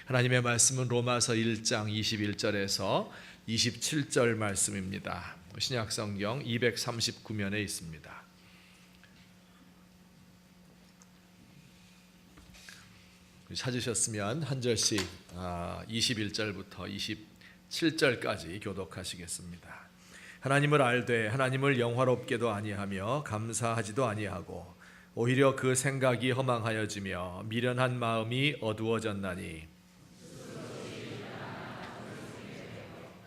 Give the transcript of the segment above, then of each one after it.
하나님의 말씀은 로마서 1장 21절에서 27절 말씀입니다. 신약성경 239면에 있습니다. 찾으셨으면 한 절씩 21절부터 27절까지 교독하시겠습니다. 하나님을 알되 하나님을 영화롭게도 아니하며 감사하지도 아니하고 오히려 그 생각이 허망하여지며 미련한 마음이 어두워졌나니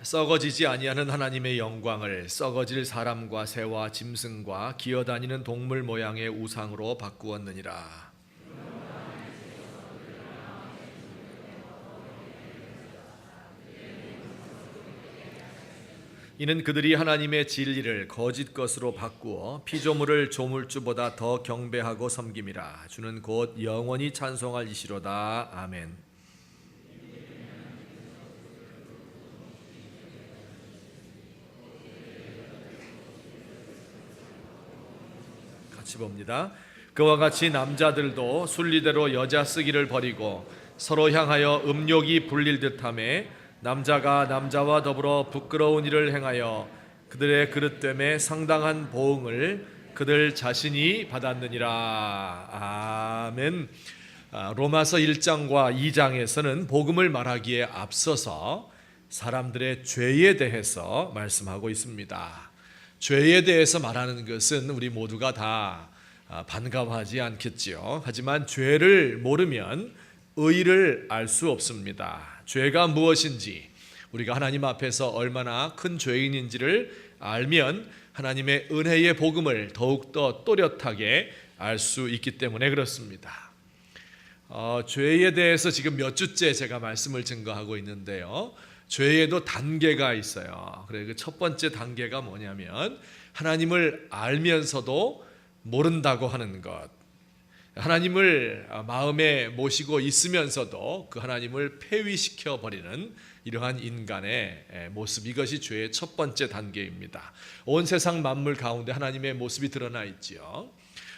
썩어지지 아니하는 하나님의 영광을 썩어질 사람과 새와 짐승과 기어다니는 동물 모양의 우상으로 바꾸었느니라. 이는 그들이 하나님의 진리를 거짓 것으로 바꾸어 피조물을 조물주보다 더 경배하고 섬김이라. 주는 곧 영원히 찬송할 이시로다. 아멘. 같이 봅니다. 그와 같이 남자들도 순리대로 여자 쓰기를 버리고 서로 향하여 음욕이 불릴 듯하며 남자가 남자와 더불어 부끄러운 일을 행하여 그들의 그릇됨에 상당한 보응을 그들 자신이 받았느니라. 아멘. 로마서 1장과 2장에서는 복음을 말하기에 앞서서 사람들의 죄에 대해서 말씀하고 있습니다. 죄에 대해서 말하는 것은 우리 모두가 다 반가워하지 않겠지요. 하지만 죄를 모르면 의를 알 수 없습니다. 죄가 무엇인지, 우리가 하나님 앞에서 얼마나 큰 죄인인지를 알면 하나님의 은혜의 복음을 더욱더 또렷하게 알 수 있기 때문에 그렇습니다. 죄에 대해서 지금 몇 주째 제가 말씀을 증거하고 있는데요. 죄에도 단계가 있어요. 그래서 그 첫 번째 단계가 뭐냐면 하나님을 알면서도 모른다고 하는 것. 하나님을 마음에 모시고 있으면서도 그 하나님을 폐위시켜 버리는 이러한 인간의 모습, 이것이 죄의 첫 번째 단계입니다. 온 세상 만물 가운데 하나님의 모습이 드러나 있지요.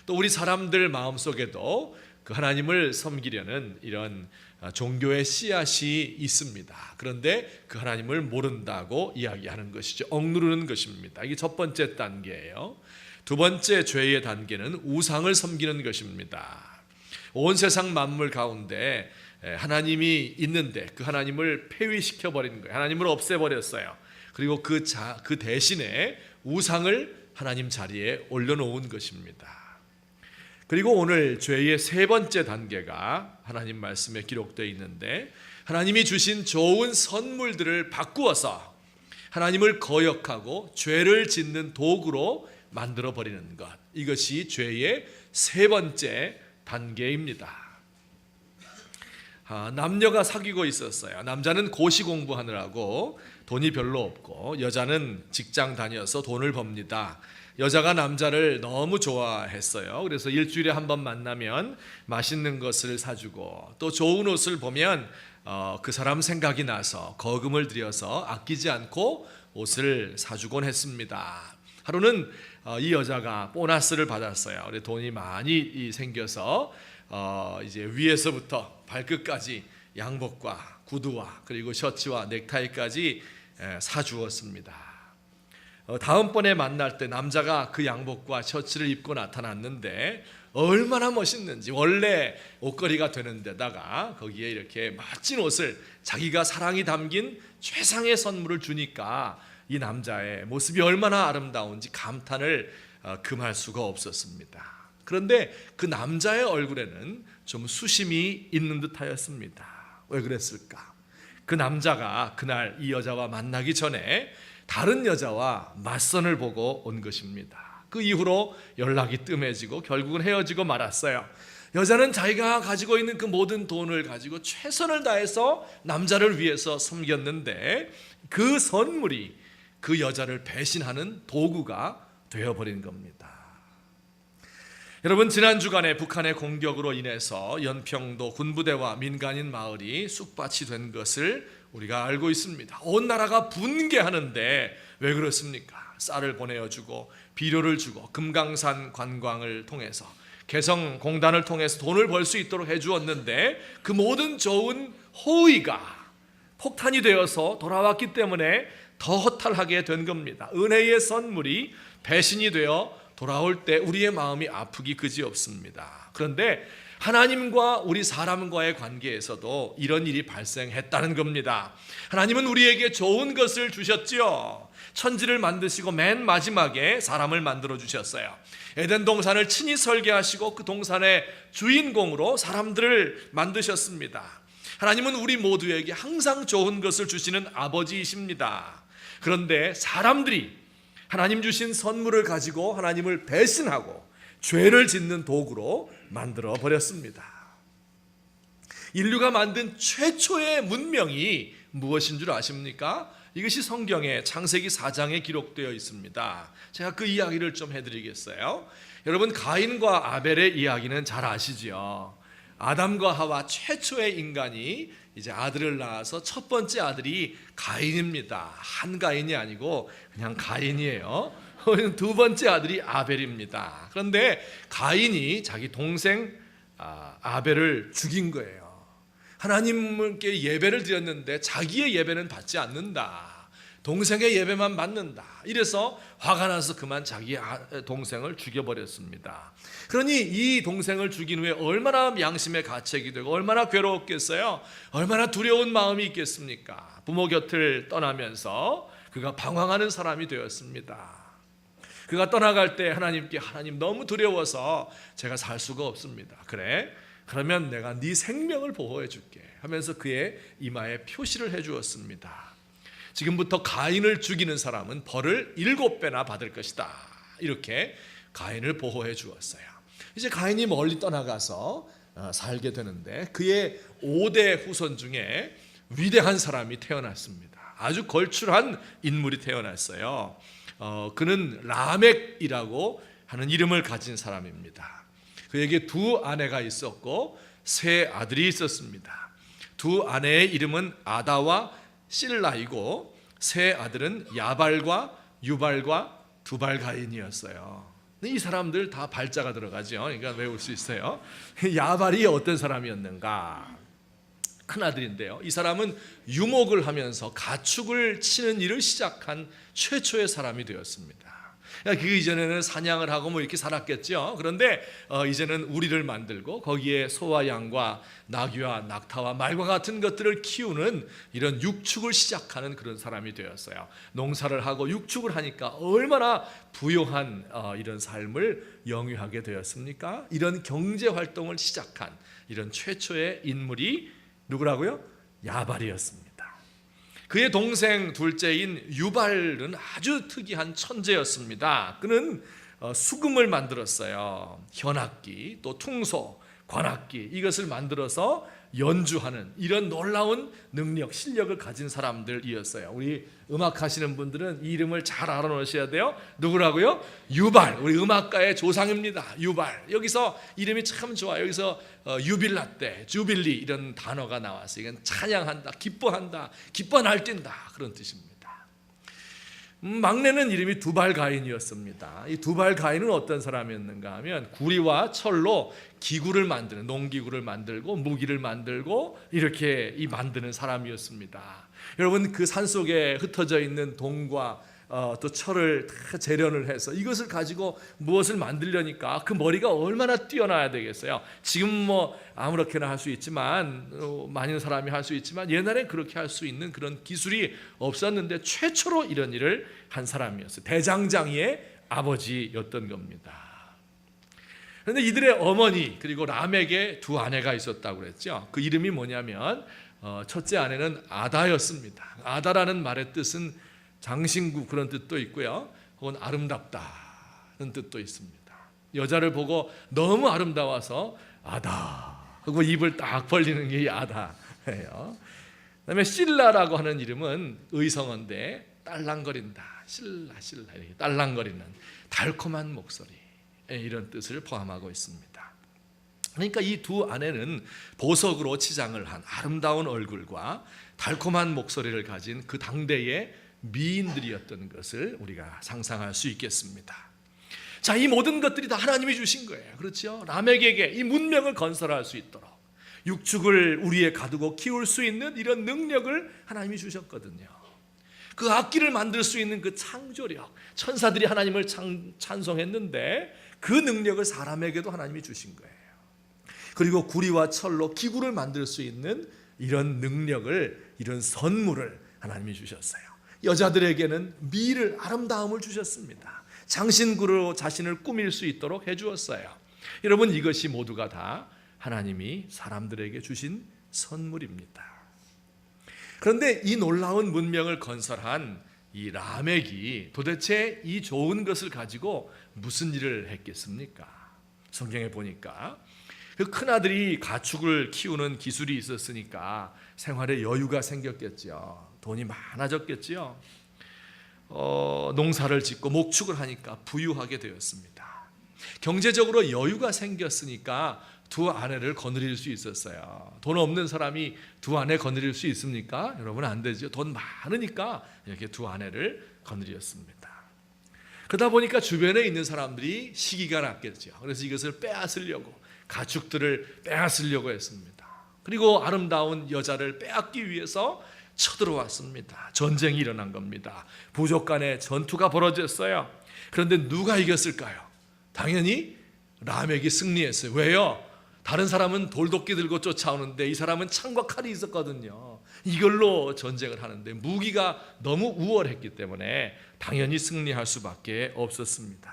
또 우리 사람들 마음속에도 그 하나님을 섬기려는 이런 종교의 씨앗이 있습니다. 그런데 그 하나님을 모른다고 이야기하는 것이죠. 억누르는 것입니다. 이게 첫 번째 단계예요. 두 번째 죄의 단계는 우상을 섬기는 것입니다. 온 세상 만물 가운데 하나님이 있는데 그 하나님을 폐위시켜 버리는 거예요. 하나님을 없애버렸어요. 그리고 그 대신에 우상을 하나님 자리에 올려놓은 것입니다. 그리고 오늘 죄의 세 번째 단계가 하나님 말씀에 기록되어 있는데, 하나님이 주신 좋은 선물들을 바꾸어서 하나님을 거역하고 죄를 짓는 도구로 만들어 버리는 것, 이것이 죄의 세 번째 단계입니다. 남녀가 사귀고 있었어요. 남자는 고시 공부하느라고 돈이 별로 없고 여자는 직장 다녀서 돈을 법니다. 여자가 남자를 너무 좋아했어요. 그래서 일주일에 한 번 만나면 맛있는 것을 사주고 또 좋은 옷을 보면 그 사람 생각이 나서 거금을 들여서 아끼지 않고 옷을 사주곤 했습니다. 하루는 이 여자가 보너스를 받았어요. 돈이 많이 생겨서 이제 위에서부터 발끝까지 양복과 구두와 그리고 셔츠와 넥타이까지 사주었습니다. 다음번에 만날 때 남자가 그 양복과 셔츠를 입고 나타났는데 얼마나 멋있는지, 원래 옷걸이가 되는 데다가 거기에 이렇게 멋진 옷을, 자기가 사랑이 담긴 최상의 선물을 주니까 이 남자의 모습이 얼마나 아름다운지 감탄을 금할 수가 없었습니다. 그런데 그 남자의 얼굴에는 좀 수심이 있는 듯하였습니다. 왜 그랬을까? 그 남자가 그날 이 여자와 만나기 전에 다른 여자와 맞선을 보고 온 것입니다. 그 이후로 연락이 뜸해지고 결국은 헤어지고 말았어요. 여자는 자기가 가지고 있는 그 모든 돈을 가지고 최선을 다해서 남자를 위해서 섬겼는데 그 선물이 그 여자를 배신하는 도구가 되어버린 겁니다. 여러분, 지난 주간에 북한의 공격으로 인해서 연평도 군부대와 민간인 마을이 쑥밭이 된 것을 우리가 알고 있습니다. 온 나라가 분개하는데 왜 그렇습니까? 쌀을 보내어주고 비료를 주고 금강산 관광을 통해서 개성공단을 통해서 돈을 벌 수 있도록 해주었는데 그 모든 좋은 호의가 폭탄이 되어서 돌아왔기 때문에 더 허탈하게 된 겁니다. 은혜의 선물이 배신이 되어 돌아올 때 우리의 마음이 아프기 그지없습니다. 그런데 하나님과 우리 사람과의 관계에서도 이런 일이 발생했다는 겁니다. 하나님은 우리에게 좋은 것을 주셨지요. 천지를 만드시고 맨 마지막에 사람을 만들어 주셨어요. 에덴 동산을 친히 설계하시고 그 동산의 주인공으로 사람들을 만드셨습니다. 하나님은 우리 모두에게 항상 좋은 것을 주시는 아버지이십니다. 그런데 사람들이 하나님 주신 선물을 가지고 하나님을 배신하고 죄를 짓는 도구로 만들어 버렸습니다. 인류가 만든 최초의 문명이 무엇인 줄 아십니까? 이것이 성경의 창세기 4장에 기록되어 있습니다. 제가 그 이야기를 좀 해드리겠어요. 여러분, 가인과 아벨의 이야기는 잘 아시죠? 아담과 하와 최초의 인간이 이제 아들을 낳아서 첫 번째 아들이 가인입니다. 한 가인이 아니고 그냥 가인이에요. 두 번째 아들이 아벨입니다. 그런데 가인이 자기 동생 아벨을 죽인 거예요. 하나님께 예배를 드렸는데 자기의 예배는 받지 않는다. 동생의 예배만 받는다. 이래서 화가 나서 그만 자기 동생을 죽여버렸습니다. 그러니 이 동생을 죽인 후에 얼마나 양심의 가책이 되고 얼마나 괴로웠겠어요. 얼마나 두려운 마음이 있겠습니까. 부모 곁을 떠나면서 그가 방황하는 사람이 되었습니다. 그가 떠나갈 때 하나님께 하나님 너무 두려워서 제가 살 수가 없습니다. 그래? 그러면 내가 네 생명을 보호해 줄게 하면서 그의 이마에 표시를 해 주었습니다. 지금부터 가인을 죽이는 사람은 벌을 7배나 받을 것이다. 이렇게 가인을 보호해 주었어요. 이제 가인이 멀리 떠나가서 살게 되는데 그의 5대 후손 중에 위대한 사람이 태어났습니다. 아주 걸출한 인물이 태어났어요. 그는 라멕이라고 하는 이름을 가진 사람입니다. 그에게 두 아내가 있었고 세 아들이 있었습니다. 두 아내의 이름은 아다와 실라이고 세 아들은 야발과 유발과 두발가인이었어요. 이 사람들 다 발자가 들어가죠. 그러니까 외울 수 있어요. 야발이 어떤 사람이었는가? 큰 아들인데요. 이 사람은 유목을 하면서 가축을 치는 일을 시작한 최초의 사람이 되었습니다. 그 이전에는 사냥을 하고 뭐 이렇게 살았겠죠. 그런데 이제는 우리를 만들고 거기에 소와 양과 나귀와 낙타와 말과 같은 것들을 키우는 이런 육축을 시작하는 그런 사람이 되었어요. 농사를 하고 육축을 하니까 얼마나 부요한 이런 삶을 영위하게 되었습니까? 이런 경제 활동을 시작한 이런 최초의 인물이 누구라고요? 야발이었습니다. 그의 동생 둘째인 유발은 아주 특이한 천재였습니다. 그는 수금을 만들었어요. 현악기, 또 퉁소, 관악기 이것을 만들어서 연주하는 이런 놀라운 능력, 실력을 가진 사람들이었어요. 우리 음악 하시는 분들은 이 이름을 잘 알아놓으셔야 돼요. 누구라고요? 유발, 우리 음악가의 조상입니다. 유발. 여기서 이름이 참 좋아요. 여기서 유빌라 때, 주빌리 이런 단어가 나와서 이건 찬양한다, 기뻐한다, 기뻐 날뛴다 그런 뜻입니다. 막내는 이름이 두발가인이었습니다. 이 두발가인은 어떤 사람이었는가 하면 구리와 철로 기구를 만드는, 농기구를 만들고 무기를 만들고 이렇게 만드는 사람이었습니다. 여러분, 그 산속에 흩어져 있는 동과 또 철을 다 재련을 해서 이것을 가지고 무엇을 만들려니까 그 머리가 얼마나 뛰어나야 되겠어요. 지금 뭐 아무렇게나 할 수 있지만 많은 사람이 할 수 있지만 옛날에 그렇게 할 수 있는 그런 기술이 없었는데 최초로 이런 일을 한 사람이었어요. 대장장이의 아버지였던 겁니다. 그런데 이들의 어머니 그리고 람에게 두 아내가 있었다고 그랬죠. 그 이름이 뭐냐면 첫째 아내는 아다였습니다. 아다라는 말의 뜻은 장신구 그런 뜻도 있고요. 혹은 아름답다는 뜻도 있습니다. 여자를 보고 너무 아름다워서 아다 하고 입을 딱 벌리는 게 아다예요. 그다음에 실라라고 하는 이름은 의성어인데 딸랑거린다. 실라 이렇게 딸랑거리는 달콤한 목소리 이런 뜻을 포함하고 있습니다. 그러니까 이 두 아내는 보석으로 치장을 한 아름다운 얼굴과 달콤한 목소리를 가진 그 당대의 미인들이었던 것을 우리가 상상할 수 있겠습니다. 자, 이 모든 것들이 다 하나님이 주신 거예요. 그렇죠? 라멕에게 이 문명을 건설할 수 있도록 육축을 우리에 가두고 키울 수 있는 이런 능력을 하나님이 주셨거든요. 그 악기를 만들 수 있는 그 창조력, 천사들이 하나님을 찬송했는데 그 능력을 사람에게도 하나님이 주신 거예요. 그리고 구리와 철로 기구를 만들 수 있는 이런 능력을, 이런 선물을 하나님이 주셨어요. 여자들에게는 미를, 아름다움을 주셨습니다. 장신구로 자신을 꾸밀 수 있도록 해주었어요. 여러분, 이것이 모두가 다 하나님이 사람들에게 주신 선물입니다. 그런데 이 놀라운 문명을 건설한 이 라멕이 도대체 이 좋은 것을 가지고 무슨 일을 했겠습니까? 성경에 보니까 그 큰아들이 가축을 키우는 기술이 있었으니까 생활에 여유가 생겼겠죠. 돈이 많아졌겠죠. 농사를 짓고 목축을 하니까 부유하게 되었습니다. 경제적으로 여유가 생겼으니까 두 아내를 거느릴 수 있었어요. 돈 없는 사람이 두 아내 거느릴 수 있습니까? 여러분, 안 되죠. 돈 많으니까 이렇게 두 아내를 거느렸습니다. 그러다 보니까 주변에 있는 사람들이 시기가 났겠죠. 그래서 이것을 빼앗으려고, 가축들을 빼앗으려고 했습니다. 그리고 아름다운 여자를 빼앗기 위해서 쳐들어왔습니다. 전쟁이 일어난 겁니다. 부족 간의 전투가 벌어졌어요. 그런데 누가 이겼을까요? 당연히 라멕이 승리했어요. 왜요? 다른 사람은 돌도끼 들고 쫓아오는데 이 사람은 창과 칼이 있었거든요. 이걸로 전쟁을 하는데 무기가 너무 우월했기 때문에 당연히 승리할 수밖에 없었습니다.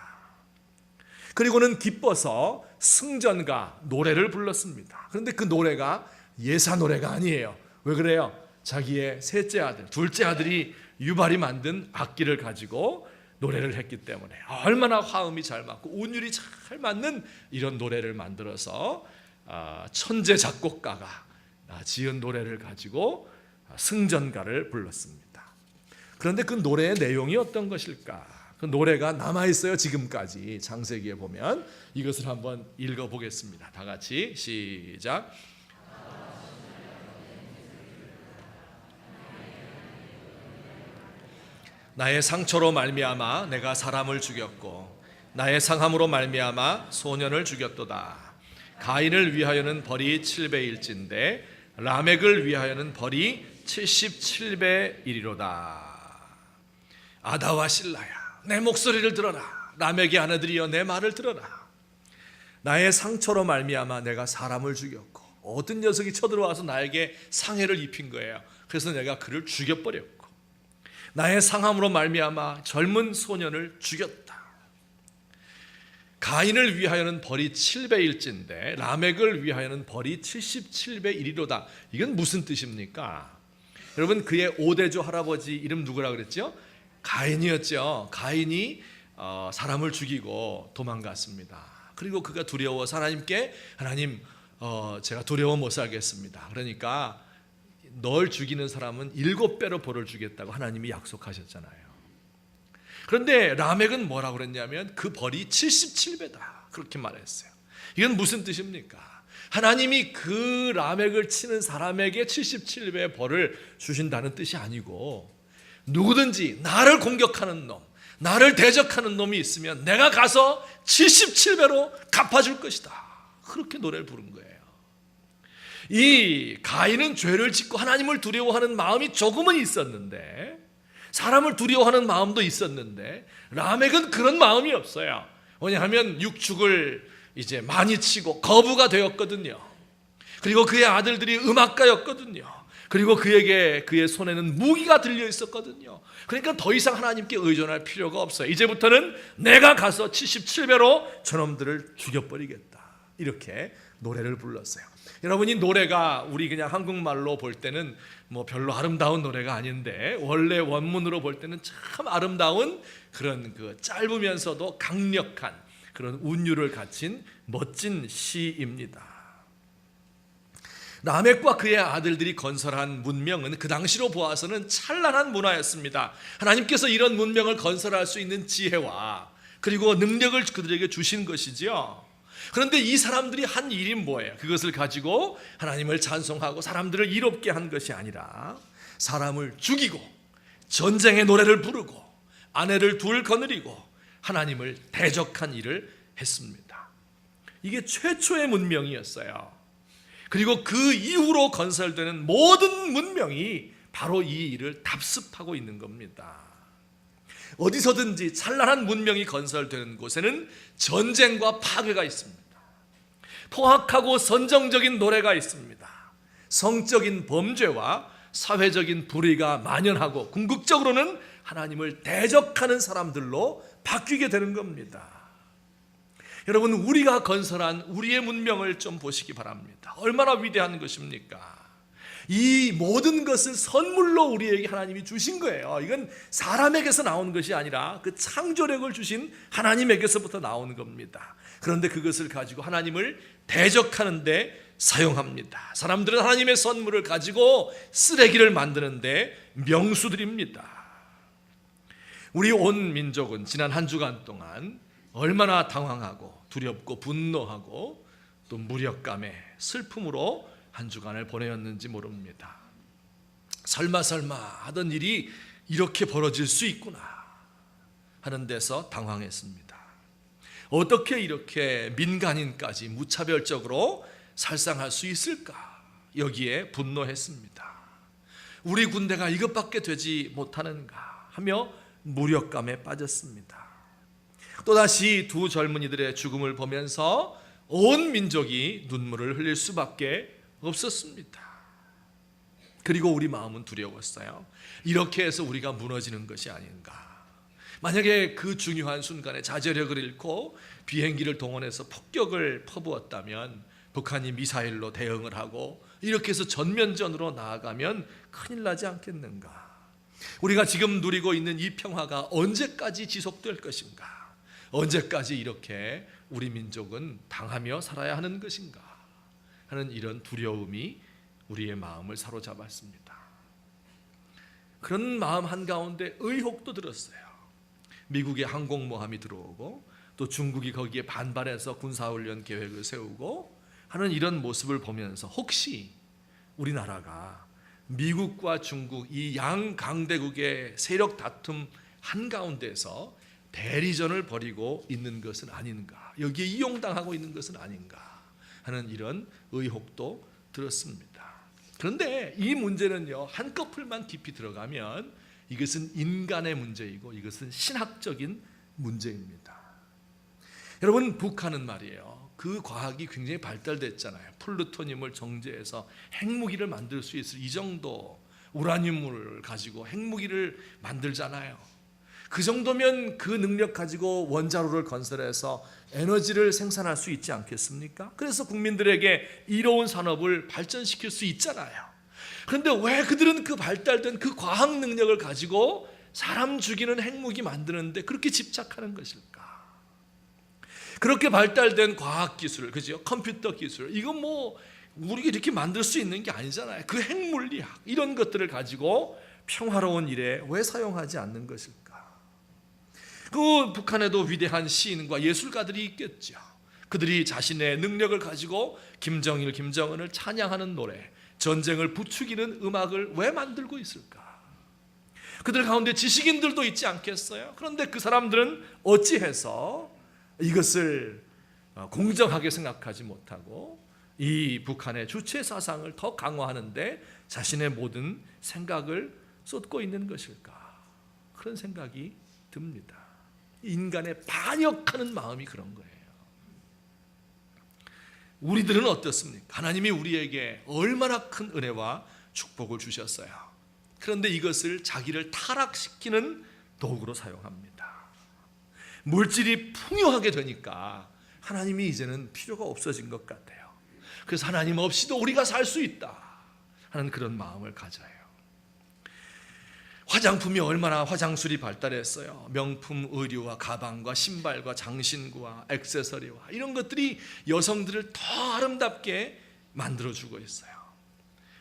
그리고는 기뻐서 승전가 노래를 불렀습니다. 그런데 그 노래가 예사 노래가 아니에요. 왜 그래요? 자기의 셋째 아들, 둘째 아들이 유발이 만든 악기를 가지고 노래를 했기 때문에 얼마나 화음이 잘 맞고 운율이 잘 맞는 이런 노래를 만들어서 천재 작곡가가 지은 노래를 가지고 승전가를 불렀습니다. 그런데 그 노래의 내용이 어떤 것일까? 그 노래가 남아있어요. 지금까지 창세기에 보면. 이것을 한번 읽어보겠습니다. 다 같이 시작. 나의 상처로 말미암아 내가 사람을 죽였고 나의 상함으로 말미암아 소년을 죽였도다. 가인을 위하여는 벌이 7배일진데 라멕을 위하여는 벌이 77배이리로다. 아다와 실라야, 내 목소리를 들어라. 라멕의 아내들이여, 내 말을 들어라. 나의 상처로 말미암아 내가 사람을 죽였고, 어떤 녀석이 쳐들어와서 나에게 상해를 입힌 거예요. 그래서 내가 그를 죽여버렸고, 나의 상함으로 말미암아 젊은 소년을 죽였다. 가인을 위하여는 벌이 7배일진데 라멕을 위하여는 벌이 77배이리로다. 이건 무슨 뜻입니까? 여러분, 그의 5대조 할아버지 이름 누구라 그랬죠? 가인이었죠. 가인이 사람을 죽이고 도망갔습니다. 그리고 그가 두려워서 하나님께, 하나님, 제가 두려워 못 살겠습니다. 그러니까 널 죽이는 사람은 7배로 벌을 주겠다고 하나님이 약속하셨잖아요. 그런데 라멕은 뭐라고 그랬냐면 그 벌이 77배다 그렇게 말했어요. 이건 무슨 뜻입니까? 하나님이 그 라멕을 치는 사람에게 77배의 벌을 주신다는 뜻이 아니고, 누구든지 나를 공격하는 놈, 나를 대적하는 놈이 있으면 내가 가서 77배로 갚아줄 것이다. 그렇게 노래를 부른 거예요. 이 가인은 죄를 짓고 하나님을 두려워하는 마음이 조금은 있었는데, 사람을 두려워하는 마음도 있었는데, 라멕은 그런 마음이 없어요. 왜냐하면 육축을 이제 많이 치고 거부가 되었거든요. 그리고 그의 아들들이 음악가였거든요. 그리고 그의 손에는 무기가 들려 있었거든요. 그러니까 더 이상 하나님께 의존할 필요가 없어요. 이제부터는 내가 가서 77배로 저놈들을 죽여버리겠다. 이렇게 노래를 불렀어요. 여러분, 이 노래가 우리 그냥 한국말로 볼 때는 뭐 별로 아름다운 노래가 아닌데, 원래 원문으로 볼 때는 참 아름다운 그런 그 짧으면서도 강력한 그런 운율을 갖춘 멋진 시입니다. 라멕과 그의 아들들이 건설한 문명은 그 당시로 보아서는 찬란한 문화였습니다. 하나님께서 이런 문명을 건설할 수 있는 지혜와 그리고 능력을 그들에게 주신 것이지요. 그런데 이 사람들이 한 일이 뭐예요? 그것을 가지고 하나님을 찬송하고 사람들을 이롭게 한 것이 아니라 사람을 죽이고 전쟁의 노래를 부르고 아내를 둘 거느리고 하나님을 대적한 일을 했습니다. 이게 최초의 문명이었어요. 그리고 그 이후로 건설되는 모든 문명이 바로 이 일을 답습하고 있는 겁니다. 어디서든지 찬란한 문명이 건설되는 곳에는 전쟁과 파괴가 있습니다. 포악하고 선정적인 노래가 있습니다. 성적인 범죄와 사회적인 불의가 만연하고 궁극적으로는 하나님을 대적하는 사람들로 바뀌게 되는 겁니다. 여러분, 우리가 건설한 우리의 문명을 좀 보시기 바랍니다. 얼마나 위대한 것입니까? 이 모든 것을 선물로 우리에게 하나님이 주신 거예요. 이건 사람에게서 나온 것이 아니라 그 창조력을 주신 하나님에게서부터 나오는 겁니다. 그런데 그것을 가지고 하나님을 대적하는데 사용합니다. 사람들은 하나님의 선물을 가지고 쓰레기를 만드는데 명수들입니다. 우리 온 민족은 지난 한 주간 동안 얼마나 당황하고 두렵고 분노하고 또 무력감에 슬픔으로 한 주간을 보내었는지 모릅니다. 설마 하던 일이 이렇게 벌어질 수 있구나 하는 데서 당황했습니다. 어떻게 이렇게 민간인까지 무차별적으로 살상할 수 있을까? 여기에 분노했습니다. 우리 군대가 이것밖에 되지 못하는가 하며 무력감에 빠졌습니다. 또다시 두 젊은이들의 죽음을 보면서 온 민족이 눈물을 흘릴 수밖에 없었습니다. 그리고 우리 마음은 두려웠어요. 이렇게 해서 우리가 무너지는 것이 아닌가. 만약에 그 중요한 순간에 자제력을 잃고 비행기를 동원해서 폭격을 퍼부었다면, 북한이 미사일로 대응을 하고 이렇게 해서 전면전으로 나아가면 큰일 나지 않겠는가. 우리가 지금 누리고 있는 이 평화가 언제까지 지속될 것인가. 언제까지 이렇게 우리 민족은 당하며 살아야 하는 것인가 하는 이런 두려움이 우리의 마음을 사로잡았습니다. 그런 마음 한가운데 의혹도 들었어요. 미국의 항공모함이 들어오고 또 중국이 거기에 반발해서 군사훈련 계획을 세우고 하는 이런 모습을 보면서 혹시 우리나라가 미국과 중국 이 양강대국의 세력 다툼 한가운데서 대리전을 벌이고 있는 것은 아닌가, 여기에 이용당하고 있는 것은 아닌가 하는 이런 의혹도 들었습니다. 그런데 이 문제는요, 한꺼풀만 깊이 들어가면 이것은 인간의 문제이고 이것은 신학적인 문제입니다. 여러분, 북한은 말이에요, 그 과학이 굉장히 발달됐잖아요. 플루토늄을 정제해서 핵무기를 만들 수 있을 이 정도 우라늄을 가지고 핵무기를 만들잖아요. 그 정도면 그 능력 가지고 원자로를 건설해서 에너지를 생산할 수 있지 않겠습니까? 그래서 국민들에게 이로운 산업을 발전시킬 수 있잖아요. 그런데 왜 그들은 그 발달된 그 과학 능력을 가지고 사람 죽이는 핵무기 만드는데 그렇게 집착하는 것일까? 그렇게 발달된 과학 기술, 그죠? 컴퓨터 기술, 이건 뭐 우리가 이렇게 만들 수 있는 게 아니잖아요. 그 핵물리학 이런 것들을 가지고 평화로운 일에 왜 사용하지 않는 것일까? 그 북한에도 위대한 시인과 예술가들이 있겠죠. 그들이 자신의 능력을 가지고 김정일, 김정은을 찬양하는 노래, 전쟁을 부추기는 음악을 왜 만들고 있을까? 그들 가운데 지식인들도 있지 않겠어요? 그런데 그 사람들은 어찌해서 이것을 공정하게 생각하지 못하고 이 북한의 주체 사상을 더 강화하는데 자신의 모든 생각을 쏟고 있는 것일까? 그런 생각이 듭니다. 인간의 반역하는 마음이 그런 거예요. 우리들은 어떻습니까? 하나님이 우리에게 얼마나 큰 은혜와 축복을 주셨어요. 그런데 이것을 자기를 타락시키는 도구로 사용합니다. 물질이 풍요하게 되니까 하나님이 이제는 필요가 없어진 것 같아요. 그래서 하나님 없이도 우리가 살 수 있다 하는 그런 마음을 가져요. 화장품이 얼마나 화장술이 발달했어요. 명품 의류와 가방과 신발과 장신구와 액세서리와 이런 것들이 여성들을 더 아름답게 만들어주고 있어요.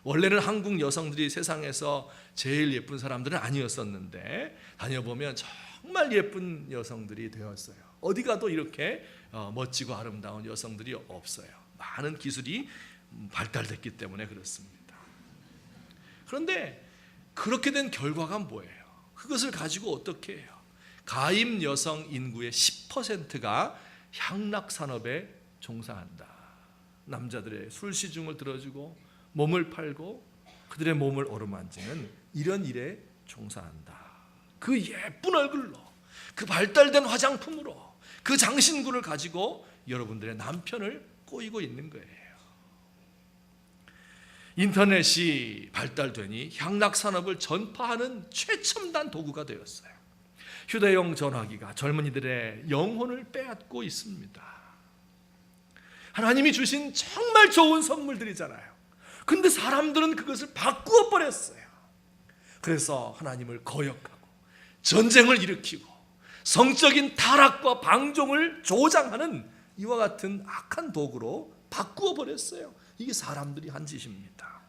원래는 한국 여성들이 세상에서 제일 예쁜 사람들은 아니었었는데 다녀보면 정말 예쁜 여성들이 되었어요. 어디 가도 이렇게 멋지고 아름다운 여성들이 없어요. 많은 기술이 발달됐기 때문에 그렇습니다. 그런데 그렇게 된 결과가 뭐예요? 그것을 가지고 어떻게 해요? 가임 여성 인구의 10%가 향락 산업에 종사한다. 남자들의 술시중을 들어주고 몸을 팔고 그들의 몸을 어루만지는 이런 일에 종사한다. 그 예쁜 얼굴로, 그 발달된 화장품으로, 그 장신구를 가지고 여러분들의 남편을 꼬이고 있는 거예요. 인터넷이 발달되니 향락 산업을 전파하는 최첨단 도구가 되었어요. 휴대용 전화기가 젊은이들의 영혼을 빼앗고 있습니다. 하나님이 주신 정말 좋은 선물들이잖아요. 근데 사람들은 그것을 바꾸어 버렸어요. 그래서 하나님을 거역하고 전쟁을 일으키고 성적인 타락과 방종을 조장하는 이와 같은 악한 도구로 바꾸어 버렸어요. 이게 사람들이 한 짓입니다.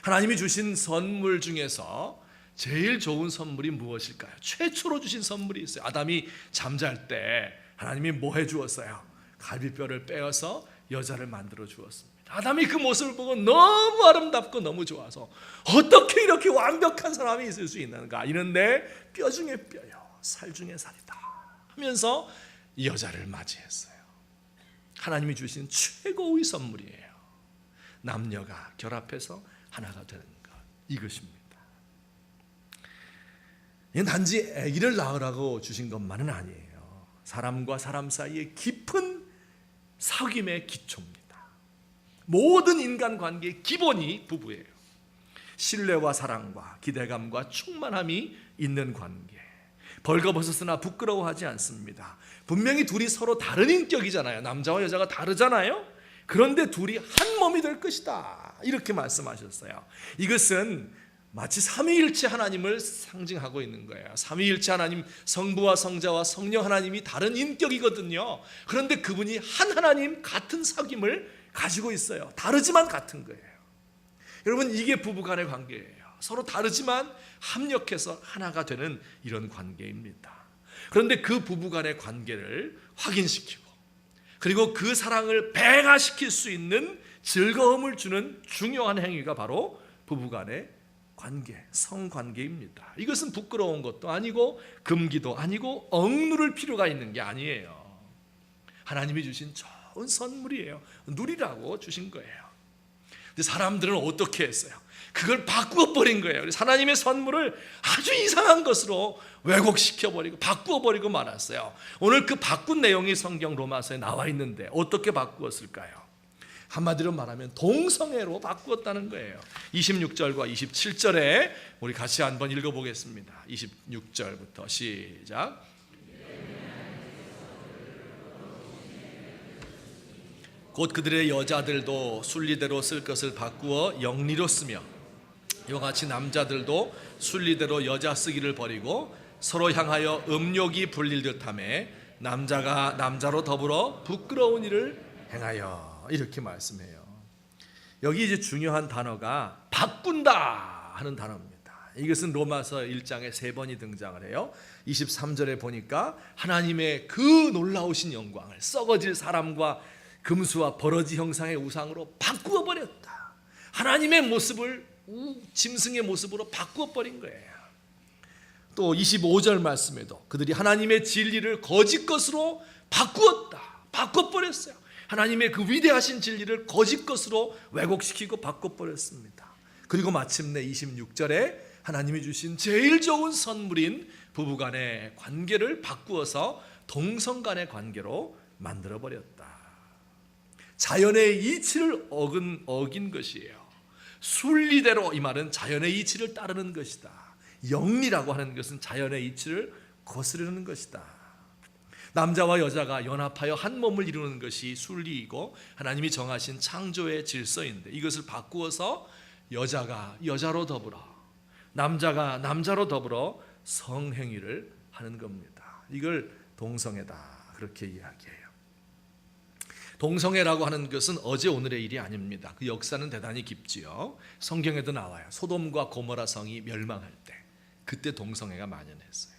하나님이 주신 선물 중에서 제일 좋은 선물이 무엇일까요? 최초로 주신 선물이 있어요. 아담이 잠잘 때 하나님이 뭐 해주었어요? 갈비뼈를 빼어서 여자를 만들어 주었습니다. 아담이 그 모습을 보고 너무 아름답고 너무 좋아서 어떻게 이렇게 완벽한 사람이 있을 수 있는가? 이런데 뼈 중에 뼈요, 살 중에 살이다 하면서 이 여자를 맞이했어요. 하나님이 주신 최고의 선물이에요. 남녀가 결합해서 하나가 되는 것, 이것입니다. 이건 단지 아기를 낳으라고 주신 것만은 아니에요. 사람과 사람 사이의 깊은 사귐의 기초입니다. 모든 인간관계의 기본이 부부예요. 신뢰와 사랑과 기대감과 충만함이 있는 관계. 벌거벗었으나 부끄러워하지 않습니다. 분명히 둘이 서로 다른 인격이잖아요. 남자와 여자가 다르잖아요. 그런데 둘이 한 몸이 될 것이다, 이렇게 말씀하셨어요. 이것은 마치 삼위일체 하나님을 상징하고 있는 거예요. 삼위일체 하나님, 성부와 성자와 성령 하나님이 다른 인격이거든요. 그런데 그분이 한 하나님 같은 사귐을 가지고 있어요. 다르지만 같은 거예요. 여러분, 이게 부부간의 관계예요. 서로 다르지만 합력해서 하나가 되는 이런 관계입니다. 그런데 그 부부간의 관계를 확인시키고 그리고 그 사랑을 배가시킬 수 있는 즐거움을 주는 중요한 행위가 바로 부부간의 관계, 성관계입니다. 이것은 부끄러운 것도 아니고 금기도 아니고 억누를 필요가 있는 게 아니에요. 하나님이 주신 좋은 선물이에요. 누리라고 주신 거예요. 근데 사람들은 어떻게 했어요? 그걸 바꾸어 버린 거예요. 그래서 하나님의 선물을 아주 이상한 것으로 왜곡시켜 버리고 바꾸어 버리고 말았어요. 오늘 그 바꾼 내용이 성경 로마서에 나와 있는데 어떻게 바꾸었을까요? 한마디로 말하면 동성애로 바꾸었다는 거예요. 26절과 27절에 우리 같이 한번 읽어보겠습니다. 26절부터 시작. 곧 그들의 여자들도 순리대로 쓸 것을 바꾸어 영리로 쓰며 이와 같이 남자들도 순리대로 여자 쓰기를 버리고 서로 향하여 음욕이 불릴 듯하며 남자가 남자로 더불어 부끄러운 일을 행하여, 이렇게 말씀해요. 여기 이제 중요한 단어가 바꾼다 하는 단어입니다. 이것은 로마서 1장에 3번이 등장을 해요. 23절에 보니까 하나님의 그 놀라우신 영광을 썩어질 사람과 금수와 버러지 형상의 우상으로 바꾸어 버렸다. 하나님의 모습을 짐승의 모습으로 바꾸어 버린 거예요. 또 25절 말씀에도 그들이 하나님의 진리를 거짓 것으로 바꾸었다, 바꿔 버렸어요. 하나님의 그 위대하신 진리를 거짓 것으로 왜곡시키고 바꿔버렸습니다. 그리고 마침내 26절에 하나님이 주신 제일 좋은 선물인 부부간의 관계를 바꾸어서 동성간의 관계로 만들어버렸다. 자연의 이치를 어긴 것이에요. 순리대로, 이 말은 자연의 이치를 따르는 것이다. 영리라고 하는 것은 자연의 이치를 거스르는 것이다. 남자와 여자가 연합하여 한 몸을 이루는 것이 순리이고 하나님이 정하신 창조의 질서인데 이것을 바꾸어서 여자가 여자로 더불어 남자가 남자로 더불어 성행위를 하는 겁니다. 이걸 동성애다, 그렇게 이야기해요. 동성애라고 하는 것은 어제 오늘의 일이 아닙니다. 그 역사는 대단히 깊지요. 성경에도 나와요. 소돔과 고모라 성이 멸망할 때 그때 동성애가 만연했어요.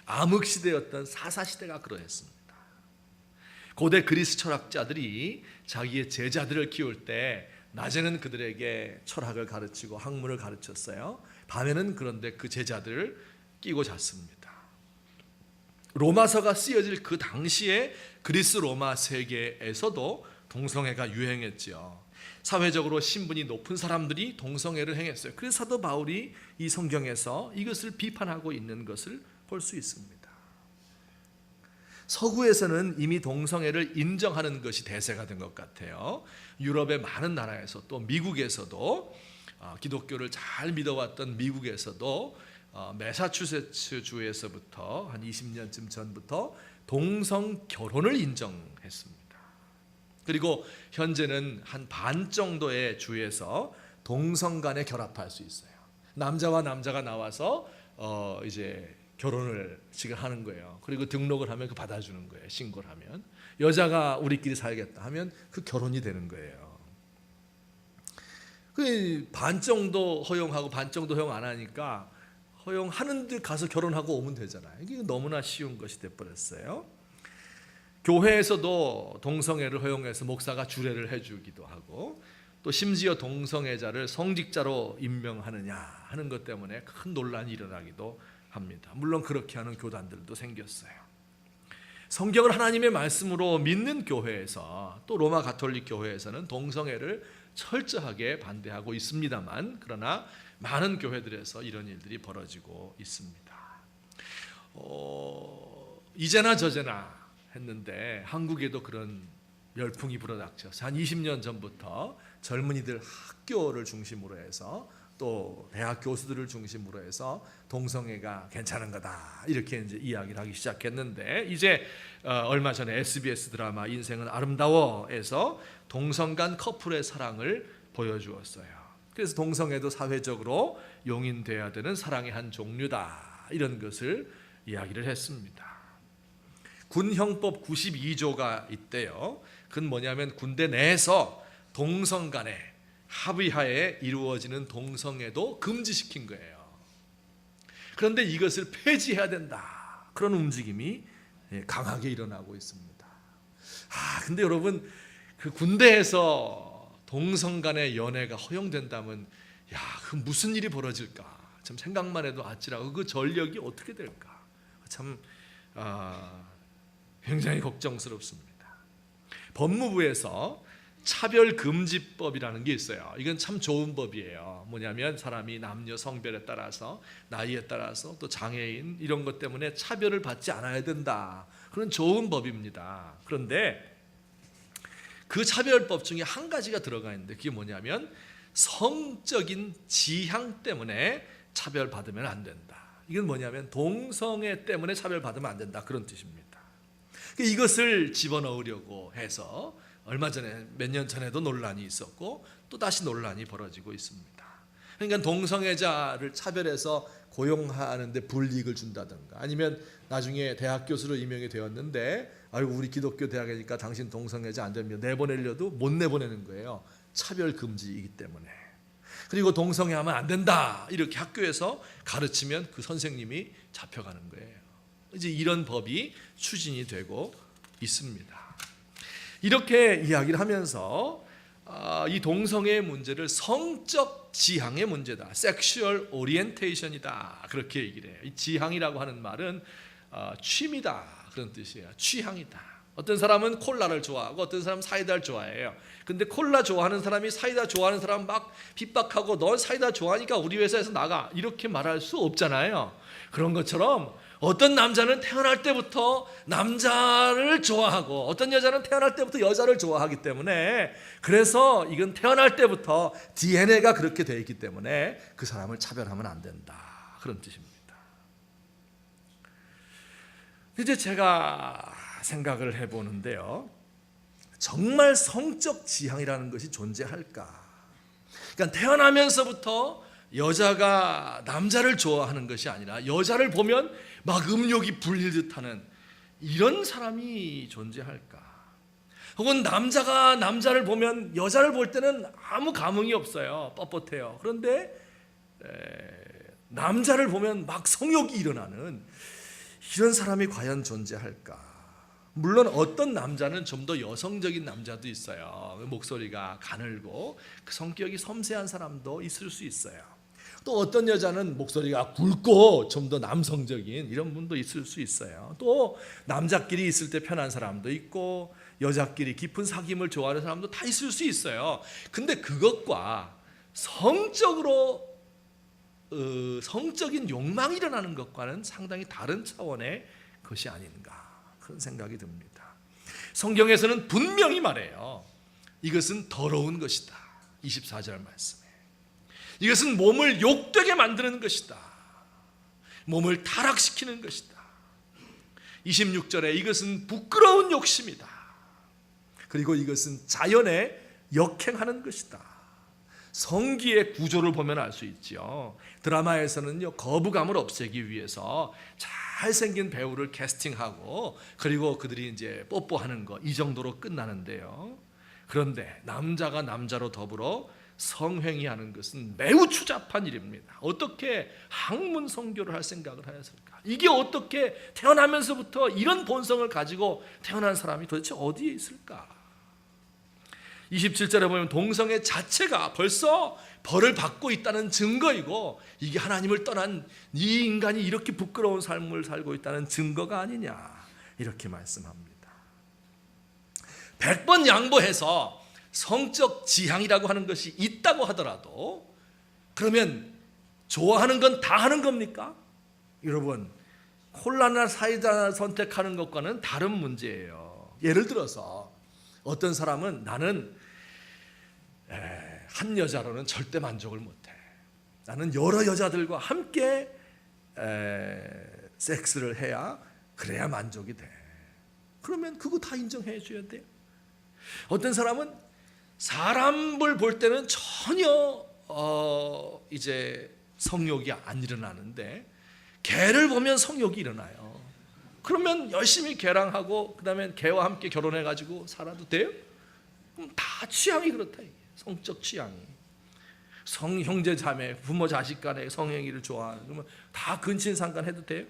암흑시대였던 사사시대가 그러했습니다. 고대 그리스 철학자들이 자기의 제자들을 키울 때 낮에는 그들에게 철학을 가르치고 학문을 가르쳤어요. 밤에는 그런데 그 제자들을 끼고 잤습니다. 로마서가 쓰여질 그 당시에 그리스 로마 세계에서도 동성애가 유행했죠. 사회적으로 신분이 높은 사람들이 동성애를 행했어요. 그래서 사도 바울이 이 성경에서 이것을 비판하고 있는 것을 볼 수 있습니다. 서구에서는 이미 동성애를 인정하는 것이 대세가 된 것 같아요. 유럽의 많은 나라에서 또 미국에서도 기독교를 잘 믿어왔던 미국에서도 매사추세츠 주에서부터 한 20년쯤 전부터 동성 결혼을 인정했습니다. 그리고 현재는 한 반 정도의 주에서 동성 간에 결합할 수 있어요. 남자와 남자가 나와서 이제 결혼을 지금 하는 거예요. 그리고 등록을 하면 그 받아주는 거예요. 신고를 하면 여자가 우리끼리 살겠다 하면 그 결혼이 되는 거예요. 그 반 정도 허용하고 반 정도 허용 안 하니까 허용하는 데 가서 결혼하고 오면 되잖아요. 이게 너무나 쉬운 것이 돼버렸어요. 교회에서도 동성애를 허용해서 목사가 주례를 해주기도 하고 또 심지어 동성애자를 성직자로 임명하느냐 하는 것 때문에 큰 논란이 일어나기도 합니다. 물론 그렇게 하는 교단들도 생겼어요. 성경을 하나님의 말씀으로 믿는 교회에서 또 로마 가톨릭 교회에서는 동성애를 철저하게 반대하고 있습니다만 그러나 많은 교회들에서 이런 일들이 벌어지고 있습니다. 이제나 저제나 했는데 한국에도 그런 열풍이 불어닥쳐서 한 20년 전부터 젊은이들 학교를 중심으로 해서 또 대학 교수들을 중심으로 해서 동성애가 괜찮은 거다 이렇게 이제 이야기를 하기 시작했는데 이제 얼마 전에 SBS 드라마 인생은 아름다워에서 동성 간 커플의 사랑을 보여주었어요. 그래서 동성애도 사회적으로 용인돼야 되는 사랑의 한 종류다 이런 것을 이야기를 했습니다. 군형법 92조가 있대요. 그건 뭐냐면 군대 내에서 동성 간에 합의하에 이루어지는 동성애도 금지시킨 거예요. 그런데 이것을 폐지해야 된다. 그런 움직임이 강하게 일어나고 있습니다. 근데 여러분 그 군대에서 동성 간의 연애가 허용된다면 그 무슨 일이 벌어질까? 참 생각만 해도 아찔하고 그 전력이 어떻게 될까? 참 굉장히 걱정스럽습니다. 법무부에서 차별금지법이라는 게 있어요. 이건 참 좋은 법이에요. 뭐냐면 사람이 남녀 성별에 따라서 나이에 따라서 또 장애인 이런 것 때문에 차별을 받지 않아야 된다. 그런 좋은 법입니다. 그런데 그 차별법 중에 한 가지가 들어가 있는데 그게 뭐냐면 성적인 지향 때문에 차별받으면 안 된다. 이건 뭐냐면 동성애 때문에 차별받으면 안 된다. 그런 뜻입니다. 이것을 집어넣으려고 해서 얼마 전에 몇 년 전에도 논란이 있었고 또 다시 논란이 벌어지고 있습니다. 그러니까 동성애자를 차별해서 고용하는데 불이익을 준다든가 아니면 나중에 대학 교수로 임명이 되었는데 우리 기독교 대학이니까 당신 동성애자 안 되면 내보내려도 못 내보내는 거예요. 차별 금지이기 때문에. 그리고 동성애 하면 안 된다 이렇게 학교에서 가르치면 그 선생님이 잡혀가는 거예요. 이제 이런 법이 추진이 되고 있습니다. 이렇게 이야기를 하면서 이 동성애의 문제를 성적 지향의 문제다. 섹슈얼 오리엔테이션이다. 그렇게 얘기를 해요. 이 지향이라고 하는 말은 취미다. 그런 뜻이에요. 취향이다. 어떤 사람은 콜라를 좋아하고 어떤 사람은 사이다를 좋아해요. 근데 콜라 좋아하는 사람이 사이다 좋아하는 사람 막 핍박하고 넌 사이다 좋아하니까 우리 회사에서 나가. 이렇게 말할 수 없잖아요. 그런 것처럼 어떤 남자는 태어날 때부터 남자를 좋아하고 어떤 여자는 태어날 때부터 여자를 좋아하기 때문에 그래서 이건 태어날 때부터 DNA가 그렇게 되어 있기 때문에 그 사람을 차별하면 안 된다. 그런 뜻입니다. 이제 제가 생각을 해보는데요. 정말 성적 지향이라는 것이 존재할까? 그러니까 태어나면서부터 여자가 남자를 좋아하는 것이 아니라 여자를 보면 막 음욕이 불릴 듯하는 이런 사람이 존재할까? 혹은 남자가 남자를 보면 여자를 볼 때는 아무 감흥이 없어요. 뻣뻣해요. 그런데 남자를 보면 막 성욕이 일어나는 이런 사람이 과연 존재할까? 물론 어떤 남자는 좀 더 여성적인 남자도 있어요. 목소리가 가늘고 그 성격이 섬세한 사람도 있을 수 있어요. 또 어떤 여자는 목소리가 굵고 좀 더 남성적인 이런 분도 있을 수 있어요. 또 남자끼리 있을 때 편한 사람도 있고 여자끼리 깊은 사귐을 좋아하는 사람도 다 있을 수 있어요. 근데 그것과 성적인 욕망이 일어나는 것과는 상당히 다른 차원의 것이 아닌가 그런 생각이 듭니다. 성경에서는 분명히 말해요. 이것은 더러운 것이다. 24절 말씀에 이것은 몸을 욕되게 만드는 것이다. 몸을 타락시키는 것이다. 26절에 이것은 부끄러운 욕심이다. 그리고 이것은 자연에 역행하는 것이다. 성기의 구조를 보면 알 수 있죠. 드라마에서는요, 거부감을 없애기 위해서 잘생긴 배우를 캐스팅하고 그리고 그들이 이제 뽀뽀하는 거 이 정도로 끝나는데요. 그런데 남자가 남자로 더불어 성행위하는 것은 매우 추잡한 일입니다. 어떻게 학문 성교를 할 생각을 하였을까? 이게 어떻게 태어나면서부터 이런 본성을 가지고 태어난 사람이 도대체 어디에 있을까? 27절에 보면 동성애 자체가 벌써 벌을 받고 있다는 증거이고 이게 하나님을 떠난 이 인간이 이렇게 부끄러운 삶을 살고 있다는 증거가 아니냐 이렇게 말씀합니다. 100번 양보해서 성적 지향이라고 하는 것이 있다고 하더라도 그러면 좋아하는 건 다 하는 겁니까? 여러분, 콜라나 사이다 선택하는 것과는 다른 문제예요. 예를 들어서 어떤 사람은 나는 한 여자로는 절대 만족을 못해. 나는 여러 여자들과 함께 섹스를 해야 그래야 만족이 돼. 그러면 그거 다 인정해 줘야 돼요. 어떤 사람은 사람을 볼 때는 전혀 이제 성욕이 안 일어나는데 개를 보면 성욕이 일어나요. 그러면 열심히 개랑 하고 그다음에 개와 함께 결혼해 가지고 살아도 돼요? 그럼 다 취향이 그렇다 이게. 성적 취향이. 형제 자매, 부모 자식 간의 성행위를 좋아하는 그러면 다 근친상간 해도 돼요?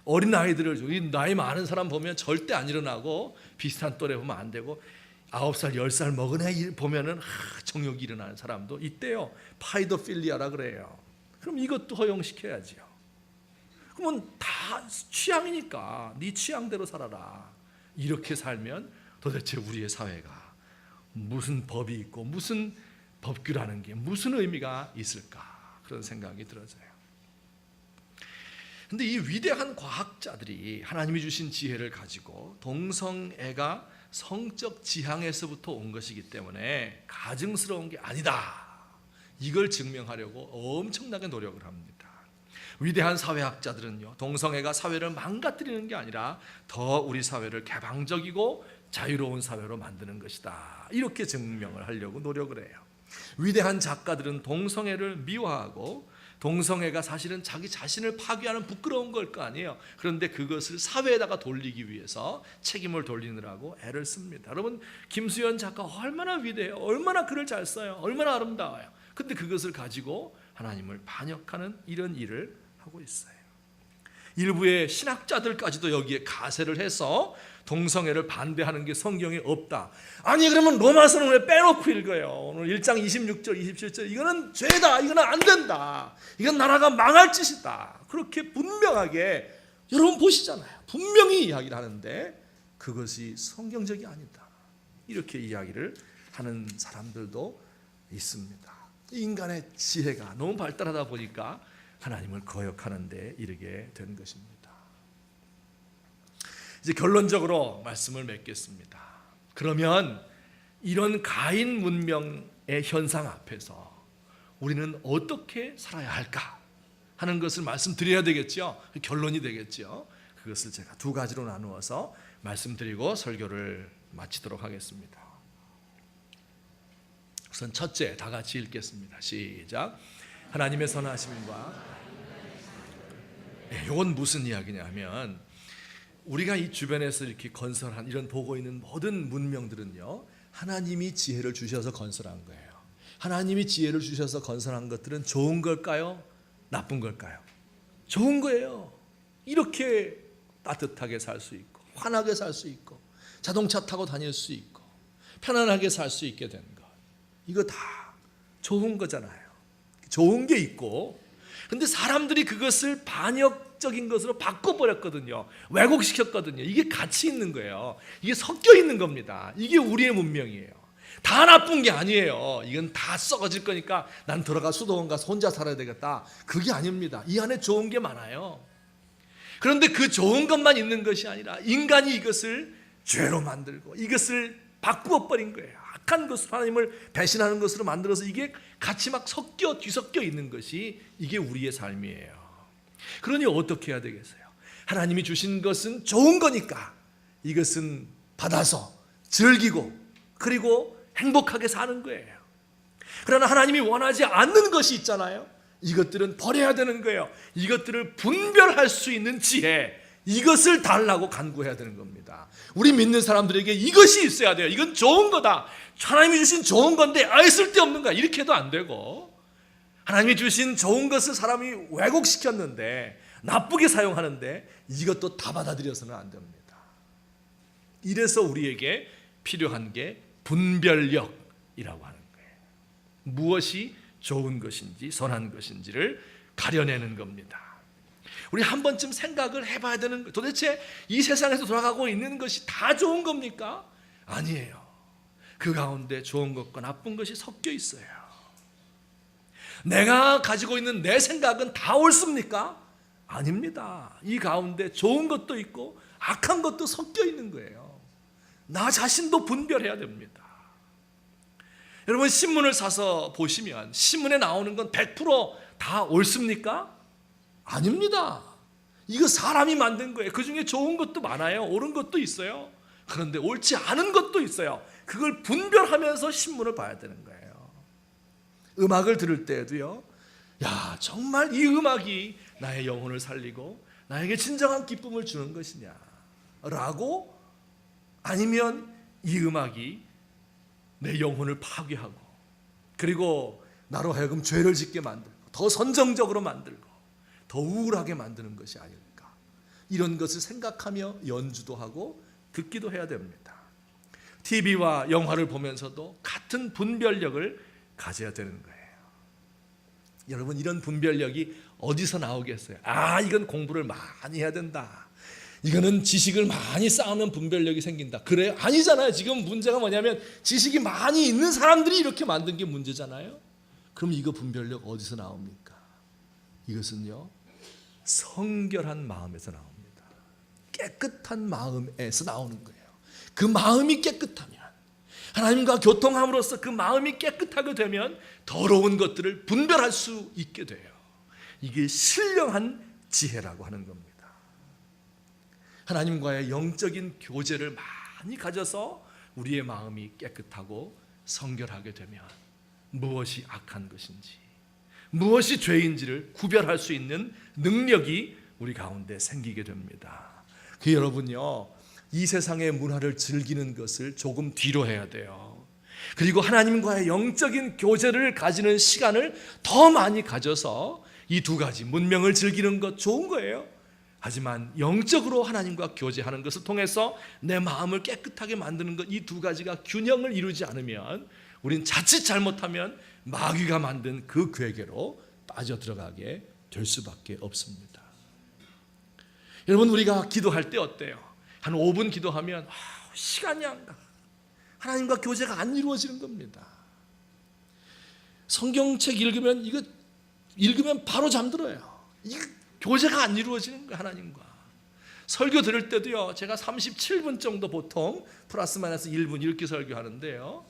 어린 아이들을 나이 많은 사람 보면 절대 안 일어나고 비슷한 또래 보면 안 되고 9살, 10살 먹은 애 보면은 정욕이 일어나는 사람도 있대요. 파이도필리아라 그래요. 그럼 이것도 허용시켜야지요. 그러면 다 취향이니까 네 취향대로 살아라. 이렇게 살면 도대체 우리의 사회가 무슨 법이 있고 무슨 법규라는 게 무슨 의미가 있을까 그런 생각이 들어져요. 근데 이 위대한 과학자들이 하나님이 주신 지혜를 가지고 동성애가 성적 지향에서부터 온 것이기 때문에 가증스러운 게 아니다. 이걸 증명하려고 엄청나게 노력을 합니다. 위대한 사회학자들은요, 동성애가 사회를 망가뜨리는 게 아니라 더 우리 사회를 개방적이고 자유로운 사회로 만드는 것이다. 이렇게 증명을 하려고 노력을 해요. 위대한 작가들은 동성애를 미화하고 동성애가 사실은 자기 자신을 파괴하는 부끄러운 걸 거 아니에요. 그런데 그것을 사회에다가 돌리기 위해서 책임을 돌리느라고 애를 씁니다. 여러분, 김수현 작가 얼마나 위대해요. 얼마나 글을 잘 써요. 얼마나 아름다워요. 근데 그것을 가지고 하나님을 반역하는 이런 일을 하고 있어요. 일부의 신학자들까지도 여기에 가세를 해서 동성애를 반대하는 게 성경에 없다. 아니 그러면 로마서는 왜 빼놓고 읽어요? 오늘 1장 26절 27절 이거는 죄다. 이거는 안 된다. 이건 나라가 망할 짓이다. 그렇게 분명하게 여러분 보시잖아요. 분명히 이야기를 하는데 그것이 성경적이 아니다. 이렇게 이야기를 하는 사람들도 있습니다. 인간의 지혜가 너무 발달하다 보니까 하나님을 거역하는 데 이르게 된 것입니다. 이제 결론적으로 말씀을 맺겠습니다. 그러면 이런 가인 문명의 현상 앞에서 우리는 어떻게 살아야 할까 하는 것을 말씀드려야 되겠죠. 결론이 되겠죠. 그것을 제가 두 가지로 나누어서 말씀드리고 설교를 마치도록 하겠습니다. 우선 첫째, 다 같이 읽겠습니다. 시작. 하나님의 선하심과 이건 무슨 이야기냐면 우리가 이 주변에서 이렇게 건설한 이런 보고 있는 모든 문명들은요, 하나님이 지혜를 주셔서 건설한 거예요. 하나님이 지혜를 주셔서 건설한 것들은 좋은 걸까요? 나쁜 걸까요? 좋은 거예요. 이렇게 따뜻하게 살 수 있고 환하게 살 수 있고 자동차 타고 다닐 수 있고 편안하게 살 수 있게 된 것, 이거 다 좋은 거잖아요. 좋은 게 있고 근데 사람들이 그것을 반역적인 것으로 바꿔버렸거든요. 왜곡시켰거든요. 이게 같이 있는 거예요. 이게 섞여 있는 겁니다. 이게 우리의 문명이에요. 다 나쁜 게 아니에요. 이건 다 썩어질 거니까 난 들어가 수도원 가서 혼자 살아야 되겠다. 그게 아닙니다. 이 안에 좋은 게 많아요. 그런데 그 좋은 것만 있는 것이 아니라 인간이 이것을 죄로 만들고 이것을 바꾸어 버린 거예요. 악한 것으로, 하나님을 배신하는 것으로 만들어서 이게 같이 막 섞여 뒤섞여 있는 것이 이게 우리의 삶이에요. 그러니 어떻게 해야 되겠어요? 하나님이 주신 것은 좋은 거니까 이것은 받아서 즐기고 그리고 행복하게 사는 거예요. 그러나 하나님이 원하지 않는 것이 있잖아요. 이것들은 버려야 되는 거예요. 이것들을 분별할 수 있는 지혜, 이것을 달라고 간구해야 되는 겁니다. 우리 믿는 사람들에게 이것이 있어야 돼요. 이건 좋은 거다. 하나님이 주신 좋은 건데 아예 쓸데없는 거야. 이렇게 해도 안 되고, 하나님이 주신 좋은 것을 사람이 왜곡시켰는데 나쁘게 사용하는데 이것도 다 받아들여서는 안 됩니다. 이래서 우리에게 필요한 게 분별력이라고 하는 거예요. 무엇이 좋은 것인지 선한 것인지를 가려내는 겁니다. 우리 한 번쯤 생각을 해봐야 되는 거예요. 도대체 이 세상에서 돌아가고 있는 것이 다 좋은 겁니까? 아니에요. 그 가운데 좋은 것과 나쁜 것이 섞여 있어요. 내가 가지고 있는 내 생각은 다 옳습니까? 아닙니다. 이 가운데 좋은 것도 있고 악한 것도 섞여 있는 거예요. 나 자신도 분별해야 됩니다. 여러분, 신문을 사서 보시면 신문에 나오는 건 100% 다 옳습니까? 아닙니다. 이거 사람이 만든 거예요. 그 중에 좋은 것도 많아요. 옳은 것도 있어요. 그런데 옳지 않은 것도 있어요. 그걸 분별하면서 신문을 봐야 되는 거예요. 음악을 들을 때에도요, 야, 정말 이 음악이 나의 영혼을 살리고 나에게 진정한 기쁨을 주는 것이냐 라고, 아니면 이 음악이 내 영혼을 파괴하고 그리고 나로 하여금 죄를 짓게 만들고 더 선정적으로 만들고 더 우울하게 만드는 것이 아닐까, 이런 것을 생각하며 연주도 하고 듣기도 해야 됩니다. TV와 영화를 보면서도 같은 분별력을 가져야 되는 거예요. 여러분, 이런 분별력이 어디서 나오겠어요? 아, 이건 공부를 많이 해야 된다, 이거는 지식을 많이 쌓으면 분별력이 생긴다. 그래요? 아니잖아요. 지금 문제가 뭐냐면 지식이 많이 있는 사람들이 이렇게 만든 게 문제잖아요. 그럼 이거 분별력 어디서 나옵니까? 이것은요, 성결한 마음에서 나옵니다. 깨끗한 마음에서 나오는 거예요. 그 마음이 깨끗하면, 하나님과 교통함으로써 그 마음이 깨끗하게 되면 더러운 것들을 분별할 수 있게 돼요. 이게 신령한 지혜라고 하는 겁니다. 하나님과의 영적인 교제를 많이 가져서 우리의 마음이 깨끗하고 성결하게 되면 무엇이 악한 것인지, 무엇이 죄인지를 구별할 수 있는 능력이 우리 가운데 생기게 됩니다. 그 여러분요, 이 세상의 문화를 즐기는 것을 조금 뒤로 해야 돼요. 그리고 하나님과의 영적인 교제를 가지는 시간을 더 많이 가져서 이 두 가지, 문명을 즐기는 것 좋은 거예요. 하지만 영적으로 하나님과 교제하는 것을 통해서 내 마음을 깨끗하게 만드는 것, 이 두 가지가 균형을 이루지 않으면 우린 자칫 잘못하면 마귀가 만든 그 괴계로 빠져들어가게 될 수밖에 없습니다. 여러분, 우리가 기도할 때 어때요? 한 5분 기도하면 시간이 안 가. 하나님과 교제가 안 이루어지는 겁니다. 성경책 읽으면 이거 읽으면 바로 잠들어요. 이거 교제가 안 이루어지는 거예요, 하나님과. 설교 들을 때도요, 제가 37분 정도 보통 플러스 마이너스 1분 이렇게 설교하는데요,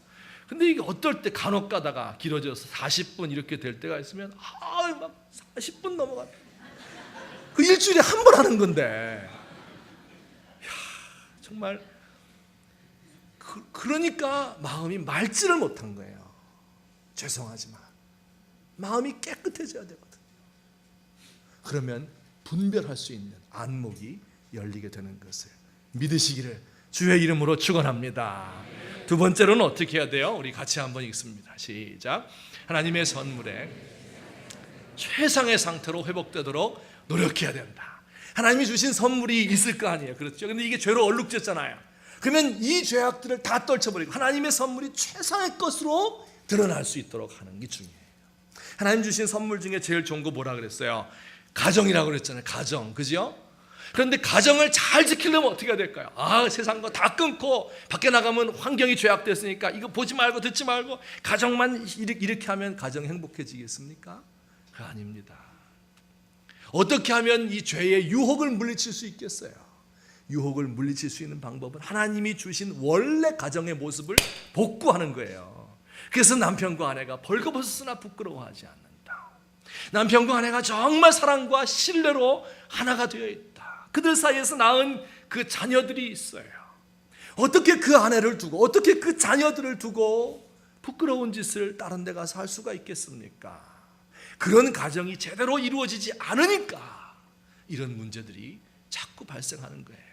근데 이게 어떨 때 간혹 가다가 길어져서 40분 이렇게 될 때가 있으면 막 40분 넘어가. 그 일주일에 한 번 하는 건데, 정말 그러니까 마음이 맑지를 못한 거예요. 죄송하지만 마음이 깨끗해져야 되거든요. 그러면 분별할 수 있는 안목이 열리게 되는 것을 믿으시기를 주의 이름으로 축원합니다. 두 번째로는 어떻게 해야 돼요? 우리 같이 한번 읽습니다. 시작. 하나님의 선물에 최상의 상태로 회복되도록 노력해야 된다. 하나님이 주신 선물이 있을 거 아니에요. 그렇죠? 근데 이게 죄로 얼룩졌잖아요. 그러면 이 죄악들을 다 떨쳐버리고 하나님의 선물이 최상의 것으로 드러날 수 있도록 하는 게 중요해요. 하나님 주신 선물 중에 제일 좋은 거 뭐라 그랬어요? 가정이라고 그랬잖아요. 가정, 그죠? 그런데 가정을 잘 지키려면 어떻게 해야 될까요? 세상 거 다 끊고 밖에 나가면 환경이 죄악됐으니까 이거 보지 말고 듣지 말고 가정만 이렇게 하면 가정 행복해지겠습니까? 그거 아닙니다. 어떻게 하면 이 죄의 유혹을 물리칠 수 있겠어요? 유혹을 물리칠 수 있는 방법은 하나님이 주신 원래 가정의 모습을 복구하는 거예요. 그래서 남편과 아내가 벌거벗었으나 부끄러워하지 않는다. 남편과 아내가 정말 사랑과 신뢰로 하나가 되어 있다. 그들 사이에서 낳은 그 자녀들이 있어요. 어떻게 그 아내를 두고, 어떻게 그 자녀들을 두고 부끄러운 짓을 다른 데 가서 할 수가 있겠습니까? 그런 가정이 제대로 이루어지지 않으니까 이런 문제들이 자꾸 발생하는 거예요.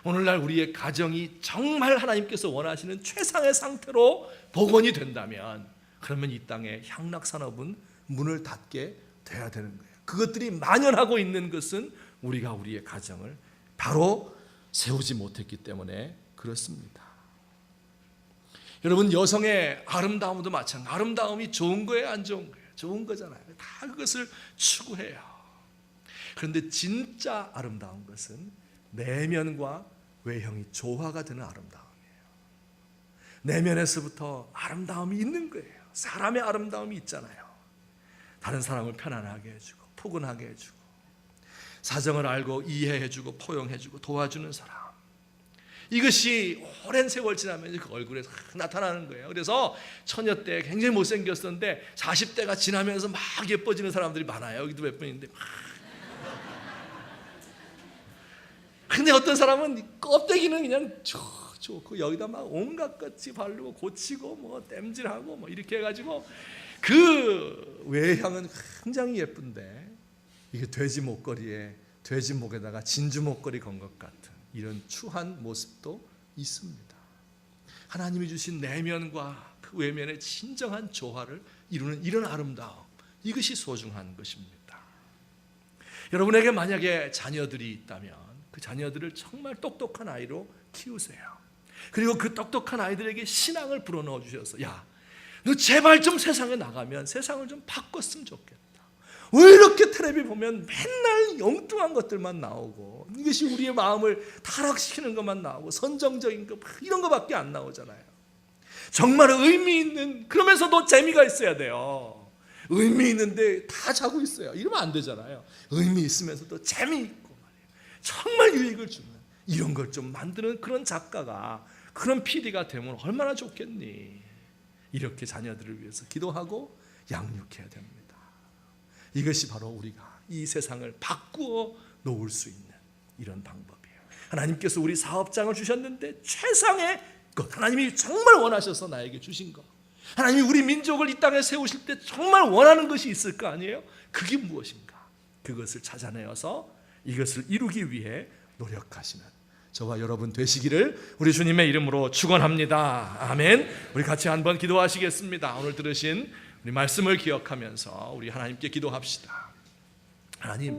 오늘날 우리의 가정이 정말 하나님께서 원하시는 최상의 상태로 복원이 된다면, 그러면 이 땅의 향락산업은 문을 닫게 돼야 되는 거예요. 그것들이 만연하고 있는 것은 우리가 우리의 가정을 바로 세우지 못했기 때문에 그렇습니다. 여러분, 여성의 아름다움도 마찬가지. 아름다움이 좋은 거예요, 안 좋은 거예요? 좋은 거잖아요. 다 그것을 추구해요. 그런데 진짜 아름다운 것은 내면과 외형이 조화가 되는 아름다움이에요. 내면에서부터 아름다움이 있는 거예요. 사람의 아름다움이 있잖아요. 다른 사람을 편안하게 해주고 포근하게 해주고 사정을 알고 이해해주고 포용해주고 도와주는 사람, 이것이 오랜 세월 지나면 그 얼굴에 나타나는 거예요. 그래서 처녀 때 굉장히 못생겼었는데 40대가 지나면서 막 예뻐지는 사람들이 많아요. 여기도 몇 분인데 근데 어떤 사람은 껍데기는 그냥 좋고 여기다 막 온갖 것이 바르고 고치고 뭐 땜질하고 뭐 이렇게 해가지고 그 외향은 굉장히 예쁜데 이게 돼지 목걸이에 돼지 목에다가 진주 목걸이 건 것 같은 이런 추한 모습도 있습니다. 하나님이 주신 내면과 그 외면의 진정한 조화를 이루는 이런 아름다움, 이것이 소중한 것입니다. 여러분에게 만약에 자녀들이 있다면 그 자녀들을 정말 똑똑한 아이로 키우세요. 그리고 그 똑똑한 아이들에게 신앙을 불어넣어 주셔서, 야, 너 제발 좀 세상에 나가면 세상을 좀 바꿨으면 좋겠다. 왜 이렇게 텔레비 보면 맨날 엉뚱한 것들만 나오고 이것이 우리의 마음을 타락시키는 것만 나오고 선정적인 것 이런 것밖에 안 나오잖아요. 정말 의미 있는, 그러면서도 재미가 있어야 돼요. 의미 있는데 다 자고 있어요. 이러면 안 되잖아요. 의미 있으면서도 재미있고 말이에요. 정말 유익을 주는 이런 걸 좀 만드는 그런 작가가, 그런 PD가 되면 얼마나 좋겠니. 이렇게 자녀들을 위해서 기도하고 양육해야 됩니다. 이것이 바로 우리가 이 세상을 바꾸어 놓을 수 있는 이런 방법이에요. 하나님께서 우리 사업장을 주셨는데 최상의 것, 하나님이 정말 원하셔서 나에게 주신 것, 하나님이 우리 민족을 이 땅에 세우실 때 정말 원하는 것이 있을 거 아니에요? 그게 무엇인가? 그것을 찾아내어서 이것을 이루기 위해 노력하시는 저와 여러분 되시기를 우리 주님의 이름으로 축원합니다. 아멘. 우리 같이 한번 기도하시겠습니다. 오늘 들으신 우리 말씀을 기억하면서 우리 하나님께 기도합시다. 하나님,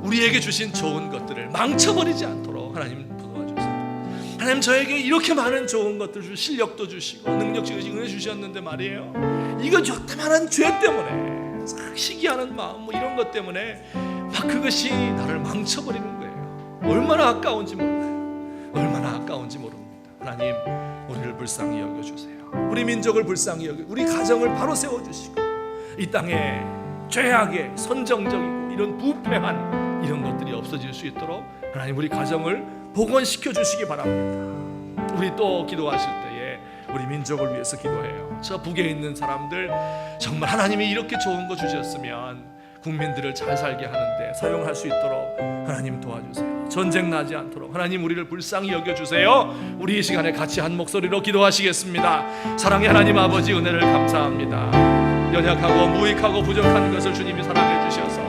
우리에게 주신 좋은 것들을 망쳐버리지 않도록 하나님 도와주세요. 하나님, 저에게 이렇게 많은 좋은 것들 주시고 실력도 주시고 능력 주시고 은혜 주셨는데 말이에요, 이거 요따만한 죄 때문에 시기하는 마음 뭐 이런 것 때문에 막 그것이 나를 망쳐버리는 거예요. 얼마나 아까운지 몰라요. 얼마나 아까운지 모릅니다. 하나님, 우리를 불쌍히 여겨주세요. 우리 민족을 불쌍히 여겨 우리 가정을 바로 세워주시고 이 땅에 죄악의 선정적이고 이런 부패한 이런 것들이 없어질 수 있도록 하나님 우리 가정을 복원시켜 주시기 바랍니다. 우리 또 기도하실 때에 우리 민족을 위해서 기도해요. 저 북에 있는 사람들 정말 하나님이 이렇게 좋은 거 주셨으면 국민들을 잘 살게 하는데 사용할 수 있도록 하나님 도와주세요. 전쟁 나지 않도록 하나님 우리를 불쌍히 여겨주세요. 우리 이 시간에 같이 한 목소리로 기도하시겠습니다. 사랑의 하나님 아버지, 은혜를 감사합니다. 연약하고 무익하고 부족한 것을 주님이 사랑해 주셔서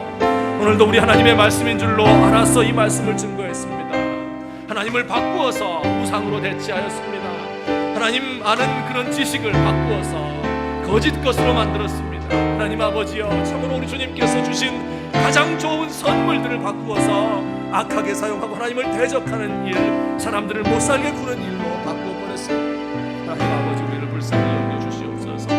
오늘도 우리 하나님의 말씀인 줄로 알아서 이 말씀을 증거했습니다. 하나님을 바꾸어서 우상으로 대체하였습니다. 하나님 아는 그런 지식을 바꾸어서 거짓 것으로 만들었습니다. 하나님 아버지여, 참으로 우리 주님께서 주신 가장 좋은 선물들을 바꾸어서 악하게 사용하고 하나님을 대적하는 일, 사람들을 못살게 구는 일로 바꾸어버렸습니다. 하나님 아버지, 우리를 불쌍히 여겨주시옵소서.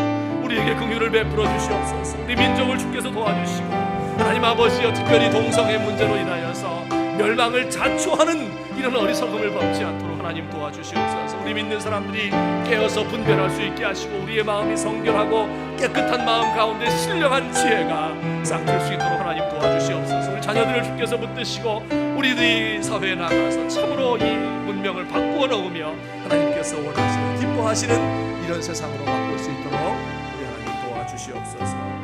우리에게 긍휼을 베풀어 주시옵소서. 우리 민족을 주께서 도와주시고 하나님 아버지여, 특별히 동성애 문제로 인하여서 멸망을 자초하는 이런 어리석음을 범치 않도록 하나님 도와주시옵소서. 우리 믿는 사람들이 깨어서 분별할 수 있게 하시고 우리의 마음이 성결하고 깨끗한 마음 가운데 신령한 지혜가 싹틀 수 있도록 하나님 도와주시옵소서. 우리 자녀들을 주께서 붙드시고 우리들이 사회에 나가서 참으로 이 문명을 바꾸어 놓으며 하나님께서 원하시는 기뻐하시는 이런 세상으로 바꿀 수 있도록 우리 하나님 도와주시옵소서.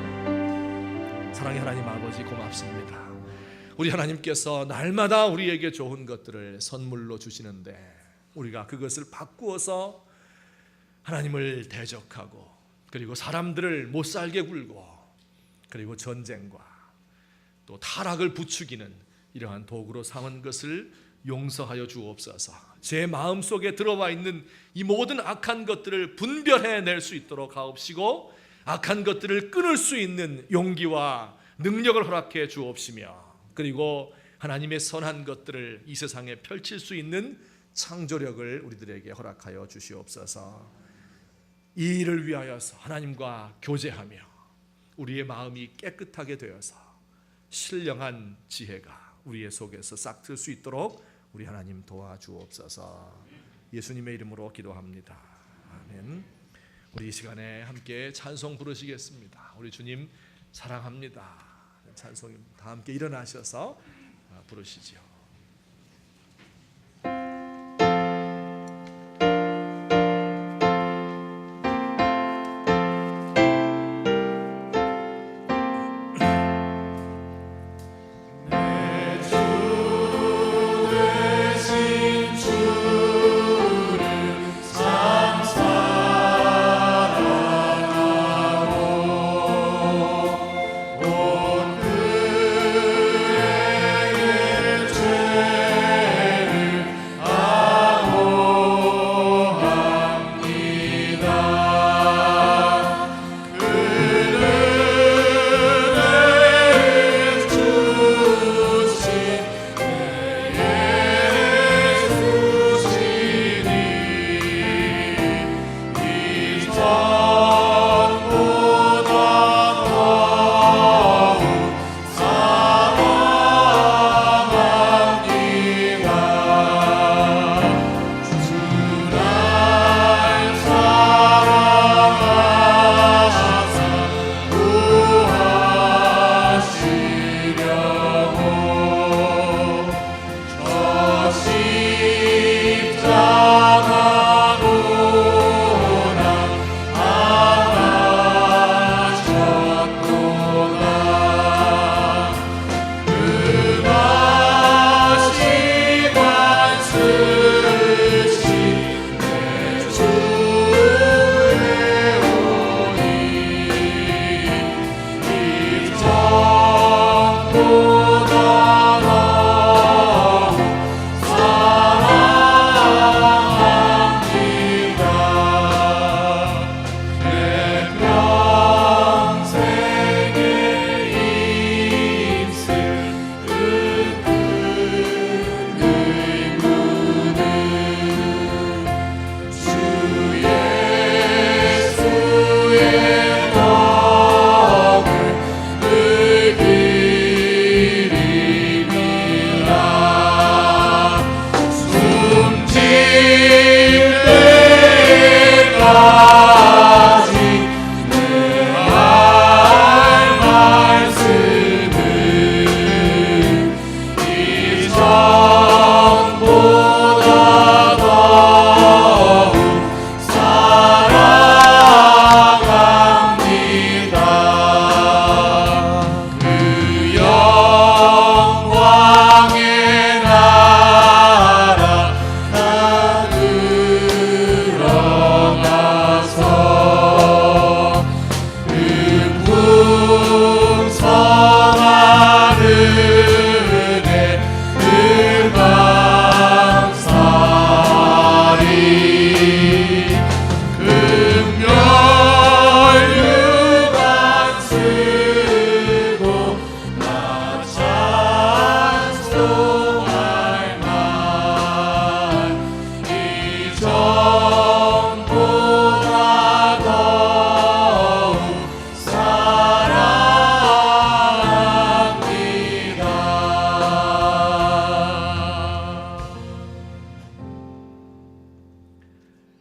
사랑의 하나님 아버지, 고맙습니다. 우리 하나님께서 날마다 우리에게 좋은 것들을 선물로 주시는데 우리가 그것을 바꾸어서 하나님을 대적하고 그리고 사람들을 못살게 굴고 그리고 전쟁과 또 타락을 부추기는 이러한 도구로 삼은 것을 용서하여 주옵소서. 제 마음속에 들어와 있는 이 모든 악한 것들을 분별해낼 수 있도록 하옵시고 악한 것들을 끊을 수 있는 용기와 능력을 허락해 주옵시며 그리고 하나님의 선한 것들을 이 세상에 펼칠 수 있는 창조력을 우리들에게 허락하여 주시옵소서. 이 일을 위하여서 하나님과 교제하며 우리의 마음이 깨끗하게 되어서 신령한 지혜가 우리의 속에서 싹틀 수 있도록 우리 하나님 도와주옵소서. 예수님의 이름으로 기도합니다. 아멘. 우리 이 시간에 함께 찬송 부르시겠습니다. 우리 주님 사랑합니다. 찬송입니다. 다 함께 일어나셔서 부르시죠. 주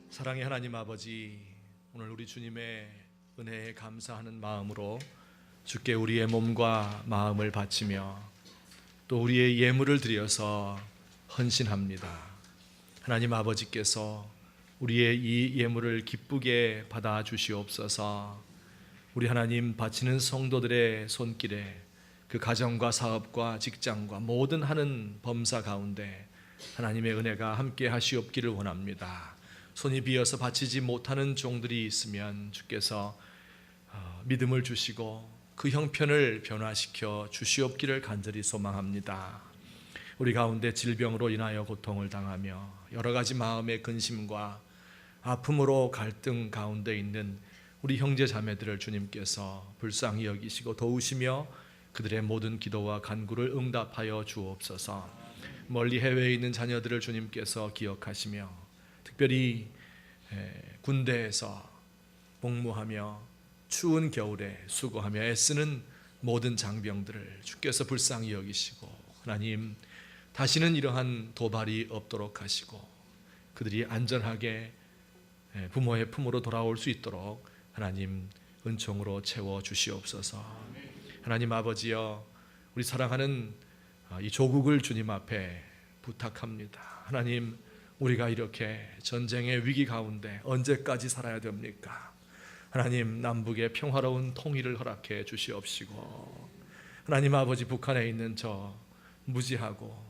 사랑의 하나님 아버지, 오늘 우리 주님의 은혜에 감사하는 마음으로 주께 우리의 몸과 마음을 바치며 또 우리의 예물을 드려서 헌신합니다. 하나님 아버지께서 우리의 이 예물을 기쁘게 받아 주시옵소서. 우리 하나님 바치는 성도들의 손길에 그 가정과 사업과 직장과 모든 하는 범사 가운데 하나님의 은혜가 함께 하시옵기를 원합니다. 손이 비어서 바치지 못하는 종들이 있으면 주께서 믿음을 주시고 그 형편을 변화시켜 주시옵기를 간절히 소망합니다. 우리 가운데 질병으로 인하여 고통을 당하며 여러 가지 마음의 근심과 아픔으로 갈등 가운데 있는 우리 형제 자매들을 주님께서 불쌍히 여기시고 도우시며 그들의 모든 기도와 간구를 응답하여 주옵소서. 멀리 해외에 있는 자녀들을 주님께서 기억하시며 특별히 군대에서 복무하며 추운 겨울에 수고하며 애쓰는 모든 장병들을 주께서 불쌍히 여기시고 하나님 다시는 이러한 도발이 없도록 하시고 그들이 안전하게 부모의 품으로 돌아올 수 있도록 하나님 은총으로 채워 주시옵소서. 하나님 아버지여, 우리 사랑하는 이 조국을 주님 앞에 부탁합니다. 하나님, 우리가 이렇게 전쟁의 위기 가운데 언제까지 살아야 됩니까? 하나님, 남북의 평화로운 통일을 허락해 주시옵시고 하나님 아버지, 북한에 있는 저 무지하고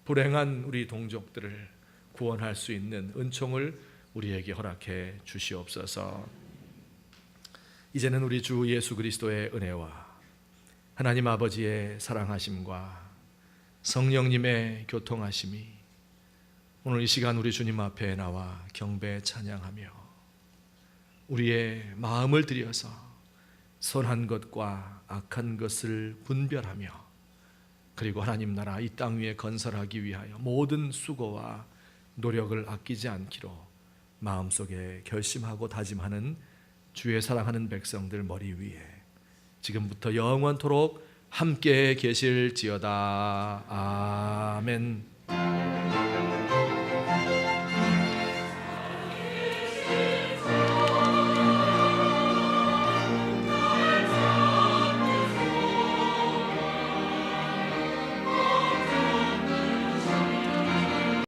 불행한 우리 동족들을 구원할 수 있는 은총을 우리에게 허락해 주시옵소서. 이제는 우리 주 예수 그리스도의 은혜와 하나님 아버지의 사랑하심과 성령님의 교통하심이 오늘 이 시간 우리 주님 앞에 나와 경배 찬양하며 우리의 마음을 들여서 선한 것과 악한 것을 분별하며 그리고 하나님 나라 이 땅 위에 건설하기 위하여 모든 수고와 노력을 아끼지 않기로 마음속에 결심하고 다짐하는 주의 사랑하는 백성들 머리 위에 지금부터 영원토록 함께 계실지어다. 아멘.